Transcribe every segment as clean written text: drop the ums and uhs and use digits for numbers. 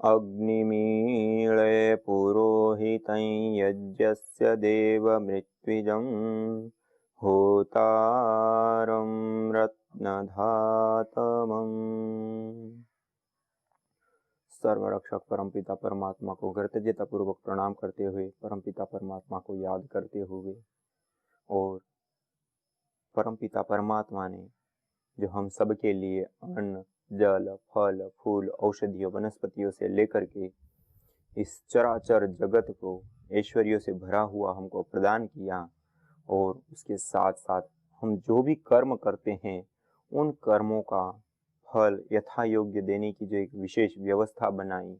अग्निमीळे पुरोहितं यज्ञस्य देवमृत्विजं होतारं रत्नधातमम्। सर्वरक्षक परमपिता परमात्मा को कृतज्ञता पूर्वक प्रणाम करते हुए, परमपिता परमात्मा को याद करते हुए, और परमपिता परमात्मा ने जो हम सब के लिए अन्न, जल, फल, फूल, औषधियों, वनस्पतियों से लेकर के इस चराचर जगत को ऐश्वर्यों से भरा हुआ हमको प्रदान किया, और उसके साथ साथ हम जो भी कर्म करते हैं उन कर्मों का फल यथा योग्य देने की जो एक विशेष व्यवस्था बनाई,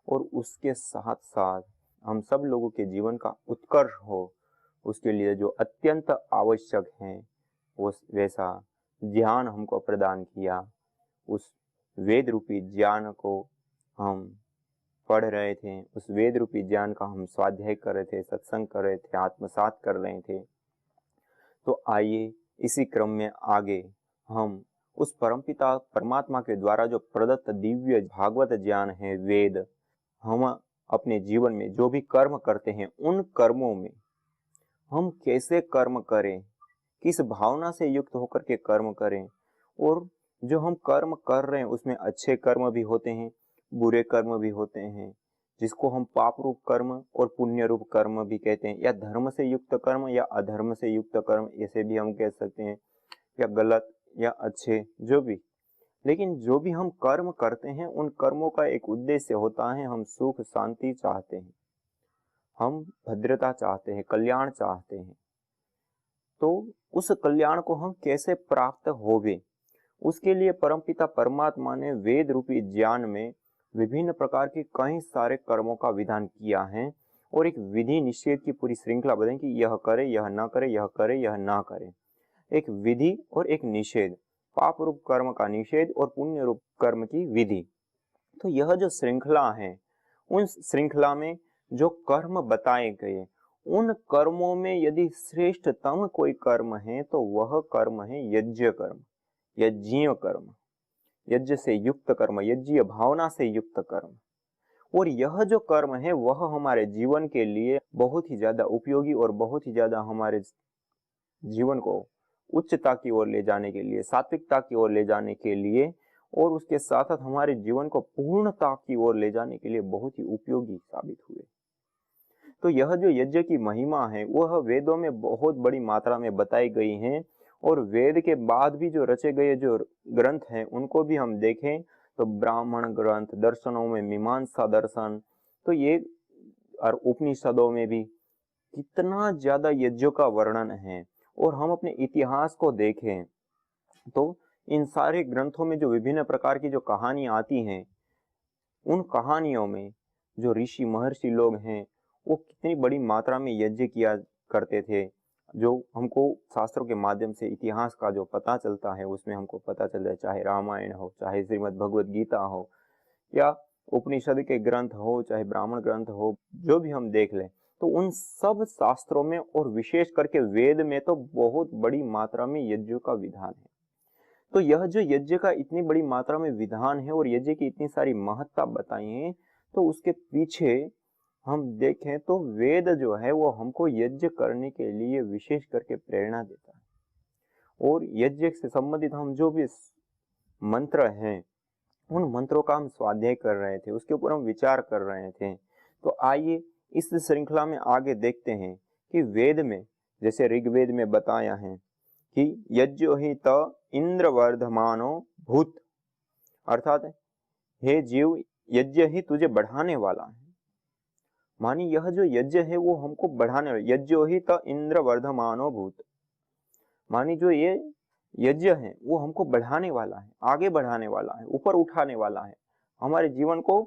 और उसके साथ साथ हम सब लोगों के जीवन का उत्कर्ष हो उसके लिए जो अत्यंत आवश्यक है वो वैसा ज्ञान हमको प्रदान किया। उस वेद रूपी ज्ञान को हम पढ़ रहे थे, उस वेद रूपी ज्ञान का हम स्वाध्याय कर रहे थे, सत्संग कर रहे थे, आत्मसात कर रहे थे। तो आइए इसी क्रम में आगे हम उस परमपिता परमात्मा के द्वारा जो प्रदत्त दिव्य भागवत ज्ञान है वेद, हम अपने जीवन में जो भी कर्म करते हैं उन कर्मों में हम कैसे कर्म करें, किस भावना से युक्त होकर के कर्म करें, और जो हम कर्म कर रहे हैं उसमें अच्छे कर्म भी होते हैं, बुरे कर्म भी होते हैं, जिसको हम पाप रूप कर्म और पुण्य रूप कर्म भी कहते हैं, या धर्म से युक्त कर्म या अधर्म से युक्त कर्म ऐसे भी हम कह सकते हैं, या गलत या अच्छे जो भी। लेकिन जो भी हम कर्म करते हैं उन कर्मों का एक उद्देश्य होता है, हम सुख शांति चाहते हैं, हम भद्रता चाहते हैं, कल्याण चाहते हैं। तो उस कल्याण को हम कैसे प्राप्त होवे, उसके लिए परमपिता परमात्मा ने वेद रूपी ज्ञान में विभिन्न प्रकार के कई सारे कर्मों का विधान किया है, और एक विधि निषेध की पूरी श्रृंखला बताई कि यह करे, यह ना करे, यह करे, यह ना करे। एक विधि और एक निषेध, पाप रूप कर्म का निषेध और पुण्य रूप कर्म की विधि। तो यह जो श्रृंखला है, उन श्रृंखला में जो कर्म बताए गए, उन कर्मों में यदि श्रेष्ठतम कोई कर्म है तो वह कर्म है यज्ञ कर्म, यज्ञीय कर्म, यज्ञ से युक्त कर्म, यज्ञीय भावना से युक्त कर्म। और यह जो कर्म है वह हमारे जीवन के लिए बहुत ही ज्यादा उपयोगी और बहुत ही ज्यादा हमारे जीवन को उच्चता की ओर ले जाने के लिए, सात्विकता की ओर ले जाने के लिए, और उसके साथ साथ हमारे जीवन को पूर्णता की ओर ले जाने के लिए बहुत ही उपयोगी साबित हुए। तो यह जो यज्ञ की महिमा है वह वेदों में बहुत बड़ी मात्रा में बताई गई है, और वेद के बाद भी जो रचे गए जो ग्रंथ हैं उनको भी हम देखें तो ब्राह्मण ग्रंथ, दर्शनों में मीमांसा दर्शन, तो ये और उपनिषदों में भी कितना ज्यादा यज्ञों का वर्णन है। और हम अपने इतिहास को देखें तो इन सारे ग्रंथों में जो विभिन्न प्रकार की जो कहानियां आती हैं, उन कहानियों में जो ऋषि महर्षि लोग हैं वो कितनी बड़ी मात्रा में यज्ञ किया करते थे, जो हमको शास्त्रों के माध्यम से इतिहास का जो पता चलता है उसमें हमको पता चल जाए, चाहे रामायण हो, चाहे श्रीमद् भगवत गीता हो, या उपनिषद के ग्रंथ हो, चाहे ब्राह्मण ग्रंथ हो, जो भी हम देख लें तो उन सब शास्त्रों में और विशेष करके वेद में तो बहुत बड़ी मात्रा में यज्ञों का विधान है। तो यह जो यज्ञ का इतनी बड़ी मात्रा में विधान है और यज्ञ की इतनी सारी महत्ता बताई है, तो उसके पीछे हम देखें तो वेद जो है वो हमको यज्ञ करने के लिए विशेष करके प्रेरणा देता है। और यज्ञ से संबंधित हम जो भी मंत्र हैं उन मंत्रों का हम स्वाध्याय कर रहे थे, उसके ऊपर हम विचार कर रहे थे। तो आइए इस श्रृंखला में आगे देखते हैं कि वेद में जैसे ऋग्वेद में बताया है कि यज्ञो ही त इंद्र वर्धमानो भूत, अर्थात हे जीव यज्ञ ही तुझे बढ़ाने वाला है। मानी यह जो यज्ञ है वो हमको बढ़ाने वाला, यज्ञो ही त इंद्र वर्धमानो भूत, मानी जो ये यज्ञ है वो हमको बढ़ाने वाला है, आगे बढ़ाने वाला है, ऊपर उठाने वाला है, हमारे जीवन को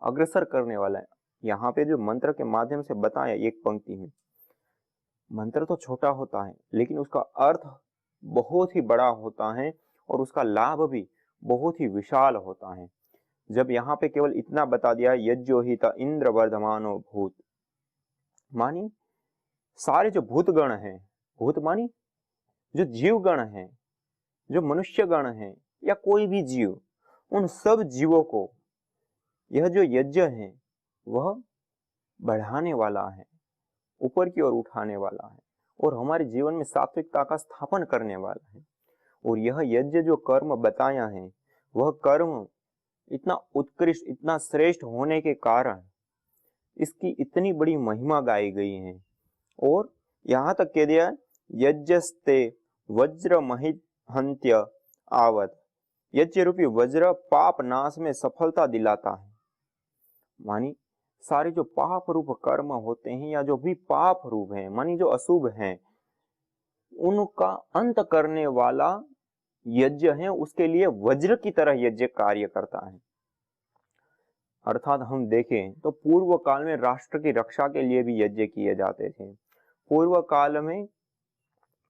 अग्रसर करने वाला है। यहाँ पे जो मंत्र के माध्यम से बताया एक पंक्ति में, मंत्र तो छोटा होता है लेकिन उसका अर्थ बहुत ही बड़ा होता है और उसका लाभ भी बहुत ही विशाल होता है। जब यहाँ पे केवल इतना बता दिया यज्ञो ही त इंद्र वर्धमानो भूत, मानी सारे जो भूत गण हैं, भूत मानी जो जीव गण हैं, जो मनुष्य गण हैं या कोई भी जीव, उन सब जीवों को यह जो यज्ञ है वह बढ़ाने वाला है, ऊपर की ओर उठाने वाला है और हमारे जीवन में सात्विकता का स्थापन करने वाला है। और यह यज्ञ जो कर्म बताया है वह कर्म इतना उत्कृष्ट, इतना श्रेष्ठ होने के कारण इसकी इतनी बड़ी महिमा गाई गई है। और यहाँ तक कह दिया, यज्ञस्ते वज्र महिहन्त्य आवत, यज्ञ रूपी वज्र पाप नाश में सफलता दिलाता है। मानी सारे जो पाप रूप कर्म होते हैं या जो भी पाप रूप हैं, मानी जो अशुभ हैं, उनका अंत करने वाला यज्ञ है, उसके लिए वज्र की तरह यज्ञ कार्य करता है। अर्थात हम देखें तो पूर्व काल में राष्ट्र की रक्षा के लिए भी यज्ञ किए जाते थे। पूर्व काल में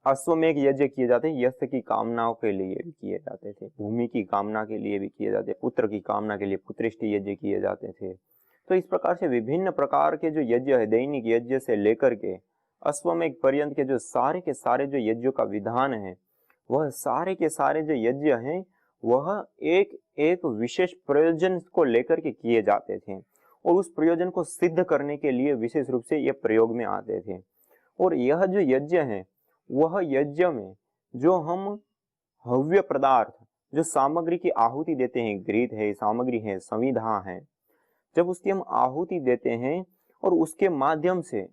अश्वमेघ यज्ञ किए जाते, यश की कामनाओं के लिए भी किए जाते थे, भूमि की कामना के लिए भी किए जाते, पुत्र की कामना के लिए पुत्रेष्टि यज्ञ किए जाते थे। तो इस प्रकार से विभिन्न प्रकार के जो यज्ञ है, दैनिक यज्ञ से लेकर के अश्वमेघ पर्यंत के सारे जो यज्ञों का विधान है, वह सारे के सारे जो यज्ञ हैं वह एक एक विशेष प्रयोजन को लेकर के किए जाते थे और उस प्रयोजन को सिद्ध करने के लिए विशेष रूप से यह प्रयोग में आते थे। और यह जो यज्ञ है वह यज्ञ में जो हम हव्य पदार्थ, जो सामग्री की आहुति देते हैं, घृत है, सामग्री है, संविधा है, जब उसकी हम आहुति देते हैं और उसके माध्यम से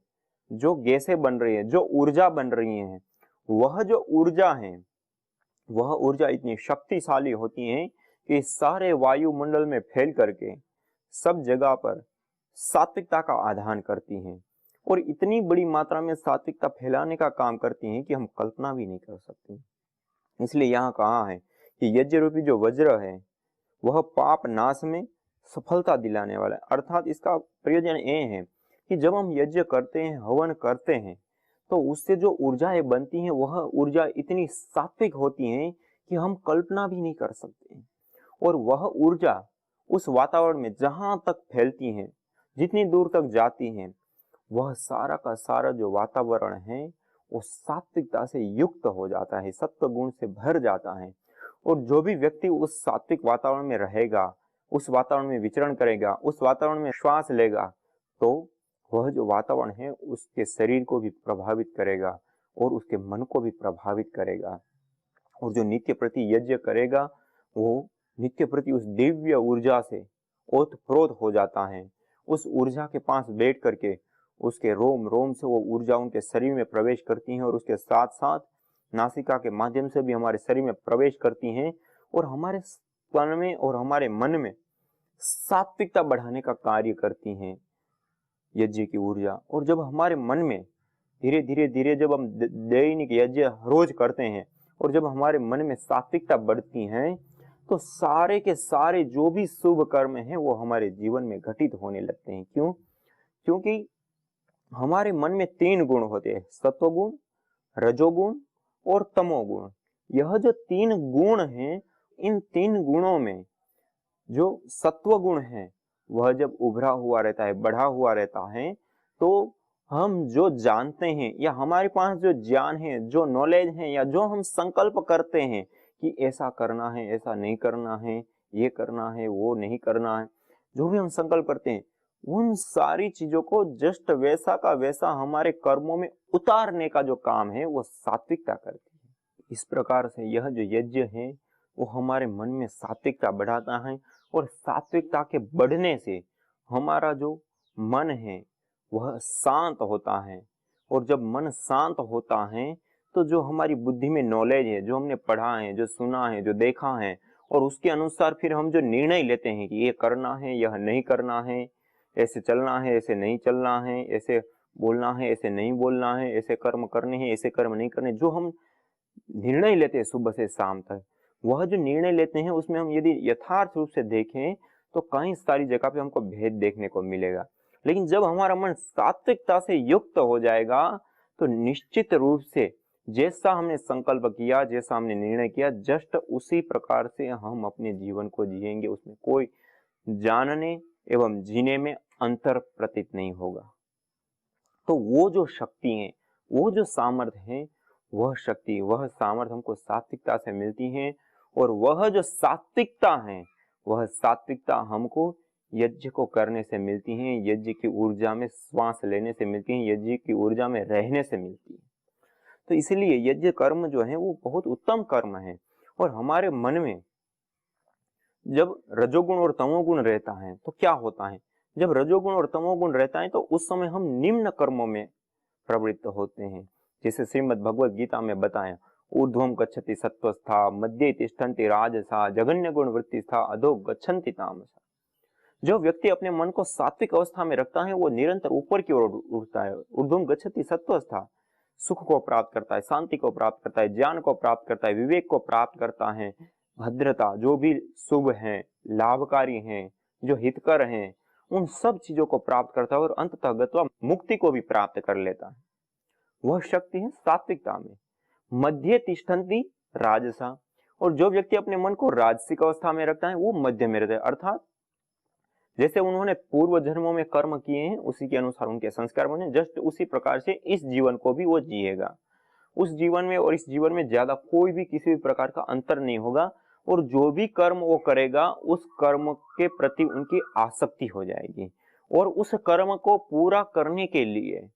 जो गैसें बन रही है, जो ऊर्जा बन रही है, वह जो ऊर्जा है वह ऊर्जा इतनी शक्तिशाली होती है कि सारे वायुमंडल में फैल करके सब जगह पर सात्विकता का आधान करती हैं और इतनी बड़ी मात्रा में सात्विकता फैलाने का काम करती हैं कि हम कल्पना भी नहीं कर सकते। इसलिए यहाँ कहा है कि यज्ञ रूपी जो वज्र है वह पाप नाश में सफलता दिलाने वाला है। अर्थात इसका प्रयोजन ये है कि जब हम यज्ञ करते हैं, हवन करते हैं, तो उससे जो ऊर्जाएं बनती हैं वह ऊर्जा इतनी सात्विक होती हैं कि हम कल्पना भी नहीं कर सकते। और वह ऊर्जा उस वातावरण में जहां तक फैलती है, जितनी दूर तक जाती है, वह सारा का सारा जो वातावरण है वो सात्विकता से युक्त हो जाता है, सत्व गुण से भर जाता है। और जो भी व्यक्ति उस सात्विक वातावरण में रहेगा, उस वातावरण में विचरण करेगा, उस वातावरण में श्वास लेगा, तो वह जो वातावरण है उसके शरीर को भी प्रभावित करेगा और उसके मन को भी प्रभावित करेगा। और जो नित्य प्रति यज्ञ करेगा वो नित्य प्रति उस दिव्य ऊर्जा से ओतप्रोत हो जाता है। उस ऊर्जा के पास बैठ करके उसके रोम रोम से वो ऊर्जा उनके शरीर में प्रवेश करती है और उसके साथ साथ नासिका के माध्यम से भी हमारे शरीर में प्रवेश करती हैं और हमारे तन में और हमारे मन में सात्विकता बढ़ाने का कार्य करती हैं यज्ञ की ऊर्जा। और जब हमारे मन में धीरे धीरे धीरे जब हम दैनिक यज्ञ रोज करते हैं और जब हमारे मन में सात्विकता बढ़ती है तो सारे के सारे जो भी शुभ कर्म हैं वो हमारे जीवन में घटित होने लगते हैं। क्यों? क्योंकि हमारे मन में 3 गुण होते हैं, सत्वगुण, रजोगुण और तमोगुण। यह जो 3 गुण हैं, इन 3 गुणों में जो सत्व गुण है वह जब उभरा हुआ रहता है, बढ़ा हुआ रहता है, तो हम जो जानते हैं या हमारे पास जो ज्ञान है, जो नॉलेज है या जो हम संकल्प करते हैं कि ऐसा करना है, ऐसा नहीं करना है, ये करना है, वो नहीं करना है, जो भी हम संकल्प करते हैं उन सारी चीजों को जस्ट वैसा का वैसा हमारे कर्मों में उतारने का जो काम है वो सात्विकता करती है। इस प्रकार से यह जो यज्ञ है वो हमारे मन में सात्विकता बढ़ाता है और सात्विकता के बढ़ने से हमारा जो मन है वह शांत होता है। और जब मन शांत होता है तो जो हमारी बुद्धि में नॉलेज है, जो हमने पढ़ा है, जो सुना है, जो देखा है, और उसके अनुसार फिर हम जो निर्णय लेते हैं कि ये करना है, यह नहीं करना है, ऐसे चलना है, ऐसे नहीं चलना है, ऐसे बोलना है, ऐसे नहीं बोलना है, ऐसे कर्म करने हैं, ऐसे कर्म नहीं करने, जो हम निर्णय लेते हैं सुबह से शाम तक, वह जो निर्णय लेते हैं उसमें हम यदि यथार्थ रूप से देखें तो कई सारी जगह पे हमको भेद देखने को मिलेगा। लेकिन जब हमारा मन सात्विकता से युक्त हो जाएगा तो निश्चित रूप से जैसा हमने संकल्प किया, जैसा हमने निर्णय किया, जस्ट उसी प्रकार से हम अपने जीवन को जिएंगे। उसमें कोई जानने एवं जीने में अंतर प्रतीत नहीं होगा। तो वो जो शक्ति है, वो जो सामर्थ्य है, वह शक्ति, वह सामर्थ्य हमको सात्विकता से मिलती है। और वह जो सात्विकता है, वह सात्विकता हमको यज्ञ को करने से मिलती हैं, यज्ञ की ऊर्जा में श्वास लेने से मिलती हैं, यज्ञ की ऊर्जा में रहने से मिलती है। तो इसलिए यज्ञ कर्म जो है वो बहुत उत्तम कर्म है। और हमारे मन में जब रजोगुण और तमोगुण रहता है तो क्या होता है, जब रजोगुण और तमोगुण रहता है तो उस समय हम निम्न कर्मों में प्रवृत्त होते हैं। जैसे श्रीमद् भगवद गीता में बताया, ऊर्ध्वं गच्छति सत्वस्था, मध्ये तिष्ठन्ति राजसा, जघन्य गुण वृत्तिस्था, अधो गच्छन्ति तामसा। जो व्यक्ति अपने मन को सात्विक अवस्था में रखता है वो निरंतर ऊपर की ओर उठता है। ऊर्ध्वं गच्छति सत्वस्था, सुख को प्राप्त करता है, शांति को प्राप्त करता है, ज्ञान को प्राप्त करता है, विवेक को प्राप्त करता है, भद्रता, जो भी शुभ है, लाभकारी हैं, जो हितकर हैं, उन सब चीजों को प्राप्त करता है और अंततः गत्वा मुक्ति को भी प्राप्त कर लेता है। वह शक्ति है सात्विकता में। मध्य तिष्ठन्ति राजसा, और जो व्यक्ति अपने मन को राजसिक अवस्था में रखता है वो मध्य में रहता है। अर्थात जैसे उन्होंने पूर्व जन्मों में कर्म किए हैं उसी के अनुसार उनके संस्कार बने, जस्ट उसी प्रकार से इस जीवन को भी वो जिएगा। उस जीवन में और इस जीवन में ज्यादा कोई भी किसी भी प्रकार का अंतर नहीं होगा, और जो भी कर्म वो करेगा उस कर्म के प्रति उनकी आसक्ति हो जाएगी, और उस कर्म को पूरा करने के लिए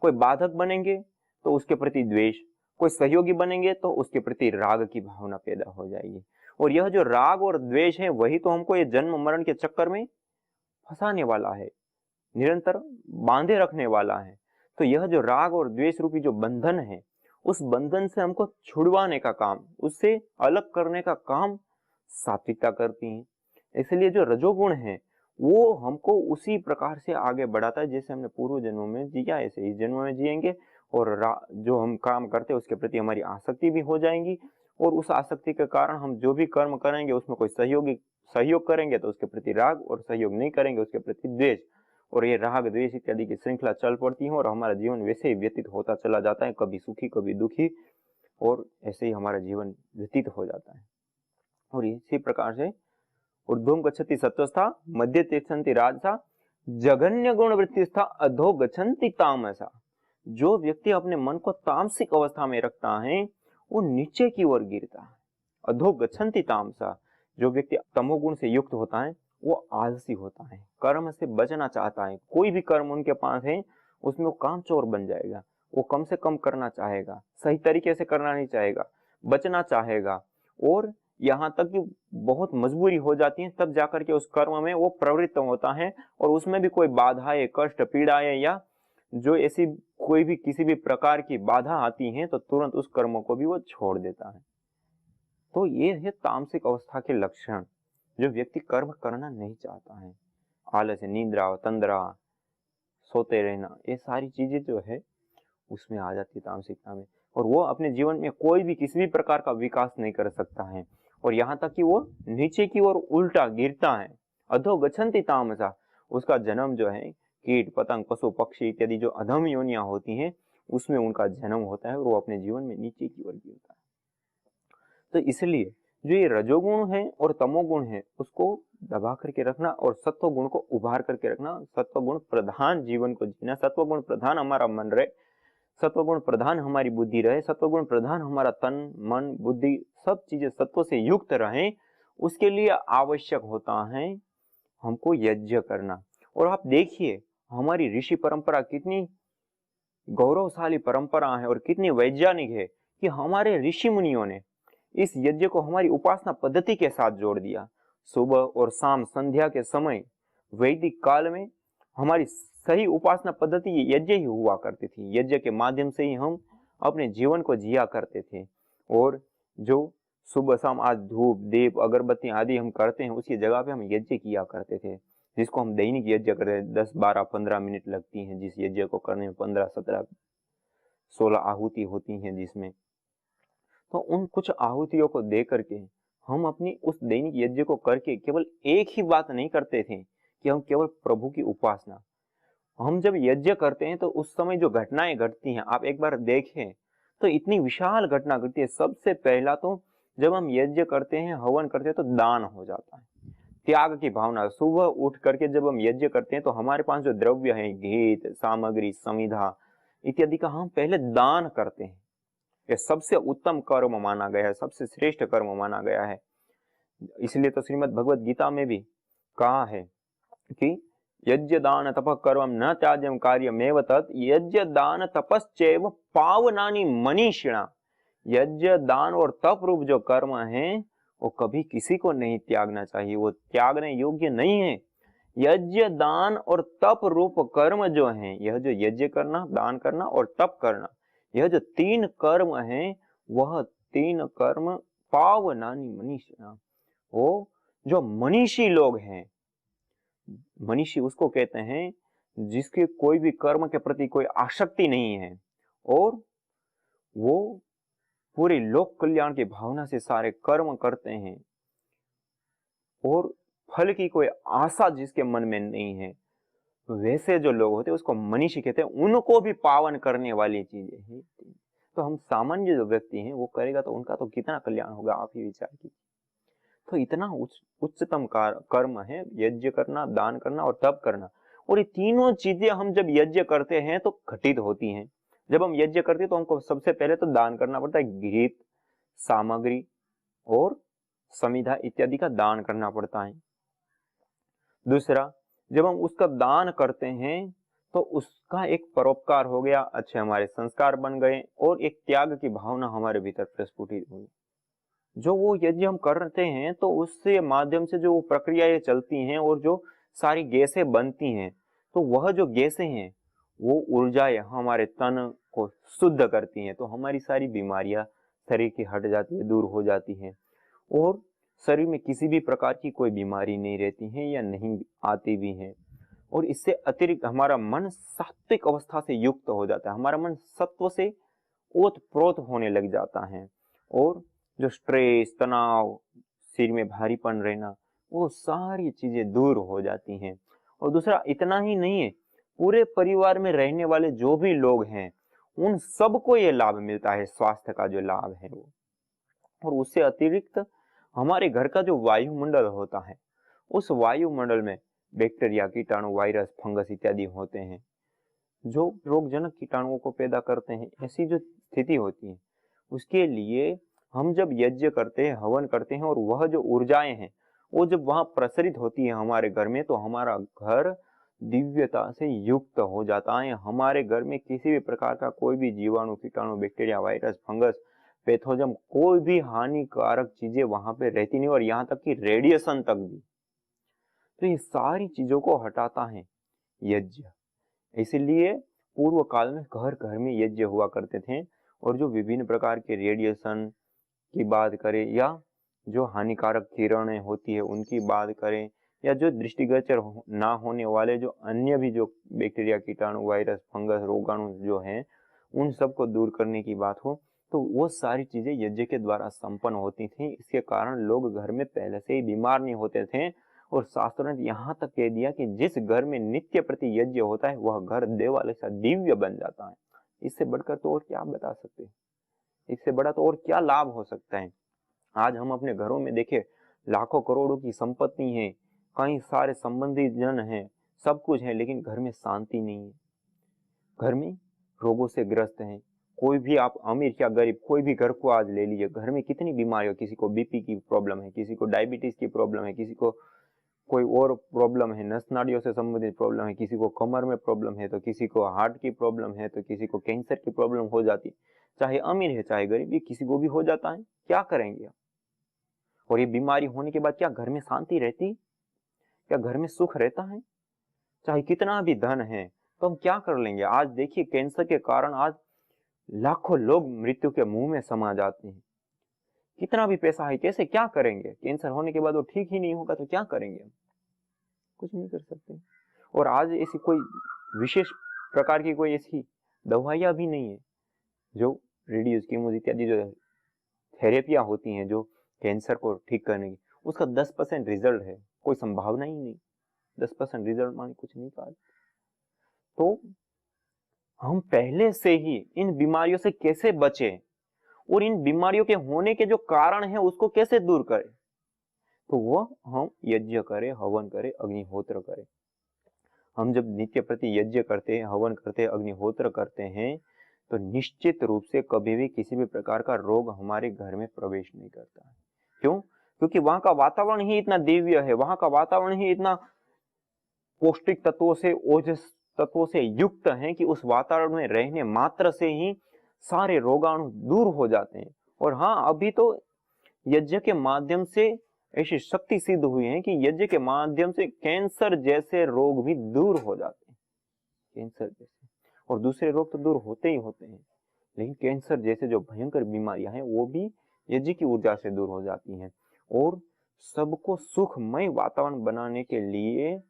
कोई बाधक बनेंगे तो उसके प्रति द्वेष, कोई सहयोगी बनेंगे तो उसके प्रति राग की भावना पैदा हो जाएगी। और यह जो राग और द्वेष है वही तो हमको ये जन्म मरण के चक्कर में फंसाने वाला है, निरंतर बांधे रखने वाला है। तो यह जो राग और द्वेष रूपी जो बंधन है, उस बंधन से हमको छुड़वाने का काम, उससे अलग करने का काम सात्विकता करती है। इसलिए जो रजोगुण है वो हमको उसी प्रकार से आगे बढ़ाता है जैसे हमने पूर्व जन्मों में जिया, ऐसे इस जन्म में जिएंगे, और जो हम काम करते हैं उसके प्रति हमारी आसक्ति भी हो जाएंगी, और उस आसक्ति के कारण हम जो भी कर्म करेंगे उसमें कोई सहयोग करेंगे तो उसके प्रति राग, और सहयोग नहीं करेंगे उसके प्रति द्वेष, और ये राग द्वेष इत्यादि की श्रृंखला चल पड़ती है और हमारा जीवन वैसे ही व्यतीत होता चला जाता है, कभी सुखी कभी दुखी, और ऐसे ही हमारा जीवन व्यतीत हो जाता है। और इसी प्रकार से ऊर्ध्वं गच्छति सत्वस्था, मध्य तिष्ठन्ति राजसा, जघन्य गुण वृत्तिस्था, अधो गच्छन्ति तामसा। जो व्यक्ति अपने मन को तामसिक अवस्था में रखता है वो नीचे की ओर गिरता है। अधो गच्छन्ति तामसा, जो व्यक्ति तमोगुण से युक्त होता है वो आलसी होता है, कर्म से बचना चाहता है। कोई भी कर्म उनके पास है उसमें वो कामचोर बन जाएगा, वो कम से कम करना चाहेगा, सही तरीके से करना नहीं चाहेगा, बचना चाहेगा, और यहाँ तक कि बहुत मजबूरी हो जाती है तब जाकर के उस कर्म में वो प्रवृत्त होता है, और उसमें भी कोई बाधाएं, कष्ट, पीड़ाएं या जो ऐसी कोई भी किसी भी प्रकार की बाधा आती है तो तुरंत उस कर्म को भी वो छोड़ देता है। तो ये है तामसिक अवस्था के लक्षण, जो व्यक्ति कर्म करना नहीं चाहता है। आलस, निद्रा, तंद्रा, सोते रहना, ये सारी चीजें जो है उसमें आ जाती है तामसिकता में, और वो अपने जीवन में कोई भी किसी भी प्रकार का विकास नहीं कर सकता है, और यहाँ तक कि वो नीचे की ओर उल्टा गिरता है। अधो गच्छन्ति तामसा, उसका जन्म जो है कीट, पतंग, पशु, पक्षी इत्यादि जो अधम योनियां होती हैं उसमें उनका जन्म होता है, और वो अपने जीवन में नीचे की ओर गिरता है। तो इसलिए जो ये रजोगुण है और तमोगुण है उसको दबा करके रखना, और सत्व गुण को उभार करके रखना, सत्व गुण प्रधान जीवन को जीना, सत्व गुण प्रधान हमारा मन रहे, सत्वगुण प्रधान हमारी बुद्धि रहे, सत्वगुण प्रधान हमारा तन, मन, बुद्धि, सब चीजें सत्व से युक्त रहे, उसके लिए आवश्यक होता है हमको यज्ञ करना। और आप देखिए हमारी ऋषि परंपरा कितनी गौरवशाली परंपरा है और कितनी वैज्ञानिक है कि हमारे ऋषि मुनियों ने इस यज्ञ को हमारी उपासना पद्धति के साथ जोड़ दिया। सुबह और शाम संध्या के समय वैदिक काल में हमारी सही उपासना पद्धति यज्ञ ही हुआ करती थी। यज्ञ के माध्यम से ही हम अपने जीवन को जिया करते थे, और जो सुबह शाम आज धूप, दीप, अगरबत्ती आदि हम करते हैं उसकी जगह पे हम यज्ञ किया करते थे, जिसको हम दैनिक यज्ञ करते हैं। 10, 12, 15 मिनट लगती हैं जिस यज्ञ को करने में, 15, 17, 16 आहुति होती हैं जिसमें। तो उन कुछ आहुतियों को दे करके हम अपनी उस दैनिक यज्ञ को करके केवल एक ही बात नहीं करते थे कि हम केवल प्रभु की उपासना। हम जब यज्ञ करते हैं तो उस समय जो घटनाएं घटती हैं आप एक बार देखें तो इतनी विशाल घटना घटती है। सबसे पहला तो जब हम यज्ञ करते हैं, हवन करते हैं तो दान हो जाता है, त्याग की भावना। सुबह उठ करके जब हम यज्ञ करते हैं तो हमारे पास जो द्रव्य है, गीत, सामग्री, समिधा इत्यादि का हम पहले दान करते हैं। यह सबसे उत्तम कर्म माना गया है, सबसे श्रेष्ठ कर्म माना गया है। इसलिए तो श्रीमद् भगवद गीता में भी कहा है कि यज्ञ दान तप कर्म न त्याज्यम कार्यमेव तत् यज्ञ दान तपश्चैव पावनानि मनीषिणा। यज्ञ दान और तप रूप जो कर्म है वो कभी किसी को नहीं त्यागना चाहिए, वो त्यागने योग्य नहीं है। यज्ञ दान और तप रूप कर्म जो है, यह जो यज्ञ करना, दान करना और तप करना, यह जो तीन कर्म है, वह तीन कर्म पावनानि मनीषिणा। वो जो मनीषी लोग हैं, मनीषी उसको कहते हैं जिसके कोई भी कर्म के प्रति कोई आसक्ति नहीं है और वो पूरी लोक कल्याण की भावना से सारे कर्म करते हैं और फल की कोई आशा जिसके मन में नहीं है, वैसे जो लोग होते हैं उसको मनीषी कहते हैं। उनको भी पावन करने वाली चीजें हैं। तो हम सामान्य जो व्यक्ति हैं वो करेगा तो उनका तो कितना कल्याण होगा, आप ही विचार कीजिए। तो इतना उच्चतम कर्म है यज्ञ करना, दान करना और तप करना। और ये तीनों चीजें हम जब यज्ञ करते हैं तो घटित होती हैं। जब हम यज्ञ करते हैं तो हमको सबसे पहले तो दान करना पड़ता है, गीत, सामग्री और समिधा इत्यादि का दान करना पड़ता है। दूसरा, जब हम उसका दान करते हैं तो उसका एक परोपकार हो गया, अच्छे हमारे संस्कार बन गए और एक त्याग की भावना हमारे भीतर प्रस्फुटित हुई। जो वो यज्ञ हम करते हैं तो उससे माध्यम से जो प्रक्रियाएं चलती हैं और जो सारी गैसें बनती हैं, तो वह जो गैसें हैं वो ऊर्जाएं हमारे तन को शुद्ध करती हैं। तो हमारी सारी बीमारियां शरीर की हट जाती है, दूर हो जाती हैं और शरीर में किसी भी प्रकार की कोई बीमारी नहीं रहती है या नहीं आती भी है। और इससे अतिरिक्त हमारा मन सात्विक अवस्था से युक्त हो जाता है, हमारा मन सत्व से ओत प्रोत होने लग जाता है और जो स्ट्रेस, तनाव, सिर में भारीपन रहना, वो सारी चीजें दूर हो जाती हैं। और दूसरा, इतना ही नहीं है, पूरे परिवार में रहने वाले जो भी लोग हैं उन सबको ये लाभ मिलता है, स्वास्थ्य का जो लाभ है वो। और उससे अतिरिक्त हमारे घर का जो वायुमंडल होता है, उस वायुमंडल में बैक्टीरिया, कीटाणु, वायरस, फंगस इत्यादि होते हैं जो रोगजनक कीटाणुओं को पैदा करते हैं। ऐसी जो स्थिति होती है उसके लिए हम जब यज्ञ करते हैं, हवन करते हैं और वह जो ऊर्जाएं हैं वो जब वहां प्रसरित होती है हमारे घर में, तो हमारा घर दिव्यता से युक्त हो जाता है। हमारे घर में किसी भी प्रकार का कोई भी जीवाणु, कीटाणु, बैक्टीरिया, वायरस, फंगस, पैथोजन, कोई भी हानिकारक चीजें वहां पे रहती नहीं और यहाँ तक कि रेडिएशन तक भी। तो ये सारी चीजों को हटाता है यज्ञ। इसीलिए पूर्व काल में घर घर में यज्ञ हुआ करते थे और जो विभिन्न प्रकार के रेडिएशन की बात करें या जो हानिकारक किरणें होती है उनकी बात करें या जो दृष्टिगोचर ना होने वाले जो अन्य भी जो बैक्टीरिया, कीटाणु, वायरस, फंगस, रोगाणु जो हैं उन सबको दूर करने की बात हो, तो वो सारी चीजें यज्ञ के द्वारा संपन्न होती थी। इसके कारण लोग घर में पहले से ही बीमार नहीं होते थे और शास्त्रों ने यहाँ तक कह दिया कि जिस घर में नित्य प्रति यज्ञ होता है वह घर देवालय सा दिव्य बन जाता है। इससे बढ़कर तो और क्या बता सकते हैं, इससे बड़ा तो और क्या लाभ हो सकता है। आज हम अपने घरों में देखें, लाखों करोड़ों की संपत्ति है, कई सारे संबंधी जन हैं, सब कुछ है, लेकिन घर में शांति नहीं है। घर में रोगों से ग्रस्त हैं। कोई भी, आप अमीर या गरीब, कोई भी घर को आज ले लीजिए, घर में कितनी बीमारियां, किसी को बीपी की प्रॉब्लम है, किसी को डायबिटीज की प्रॉब्लम है, किसी को कोई और प्रॉब्लम है, नस नाड़ियों से संबंधित प्रॉब्लम है, किसी को कमर में प्रॉब्लम है, तो किसी को हार्ट की प्रॉब्लम है, तो किसी को कैंसर की प्रॉब्लम हो जाती है। चाहे अमीर है चाहे गरीब, ये किसी को भी हो जाता है। क्या करेंगे? और ये बीमारी होने के बाद क्या घर में शांति रहती? क्या घर में सुख रहता है? चाहे कितना भी धन है तो हम क्या कर लेंगे? आज देखिए, कैंसर के कारण आज लाखों लोग मृत्यु के मुंह में समा जाते हैं। कितना भी पैसा है, कैसे क्या करेंगे? कैंसर होने के बाद वो ठीक ही नहीं होगा तो क्या करेंगे? कुछ नहीं कर सकते। और आज ऐसी कोई विशेष प्रकार की कोई ऐसी दवाइयां भी नहीं है जो रेडियोस, कीमो इत्यादि जो थेरेपियां होती हैं जो कैंसर को ठीक करने की, उसका 10% रिजल्ट है, कोई संभावना ही नहीं। 10% रिजल्ट माने कुछ नहीं कहा। तो हम पहले से ही इन बीमारियों से कैसे बचें और इन बीमारियों के होने के जो कारण है उसको कैसे दूर करें, तो वो हम यज्ञ करें, हवन करें, अग्निहोत्र करें। हम जब नित्य प्रति यज्ञ करते हैं, हवन करते हैं, अग्निहोत्र करते हैं, तो निश्चित रूप से कभी भी किसी भी प्रकार का रोग हमारे घर में प्रवेश नहीं करता है। क्यों? क्योंकि वहां का वातावरण ही इतना दिव्य है, वहां का वातावरण ही इतना पौष्टिक तत्वों से, ओजस तत्वों से युक्त हैं कि उस वातावरण में रहने मात्र से ही सारे रोगाणु दूर हो जाते हैं। और हाँ, अभी तो यज्ञ के माध्यम से ऐसी शक्ति सिद्ध हुई है कि यज्ञ के माध्यम से कैंसर जैसे रोग भी दूर हो जाते हैं। कैंसर जैसे, और दूसरे रोग तो दूर होते ही होते हैं, लेकिन कैंसर जैसे जो भयंकर बीमारियां हैं वो भी यज्ञ की ऊर्जा से दूर हो जाती हैं। और सबको सुखमय वातावरण बनाने के लिए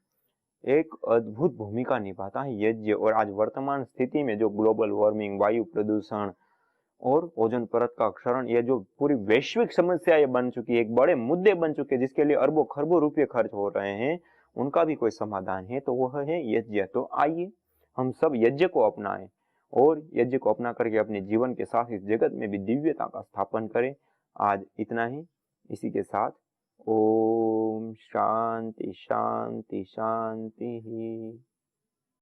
एक अद्भुत भूमिका निभाता है यज्ञ। और आज वर्तमान स्थिति में जो ग्लोबल वार्मिंग, वायु प्रदूषण और ओजोन परत का क्षरण, ये जो पूरी वैश्विक समस्या ये बन चुकी है, एक बड़े मुद्दे बन चुके हैं जिसके लिए अरबों खरबों रुपए खर्च हो रहे हैं, उनका भी कोई समाधान है तो वह है यज्ञ। तो आइए हम सब यज्ञ को अपनाएं और यज्ञ को अपना करके अपने जीवन के साथ इस जगत में भी दिव्यता का स्थापन करें। आज इतना ही। इसी के साथ ओम शांति शांति शांति।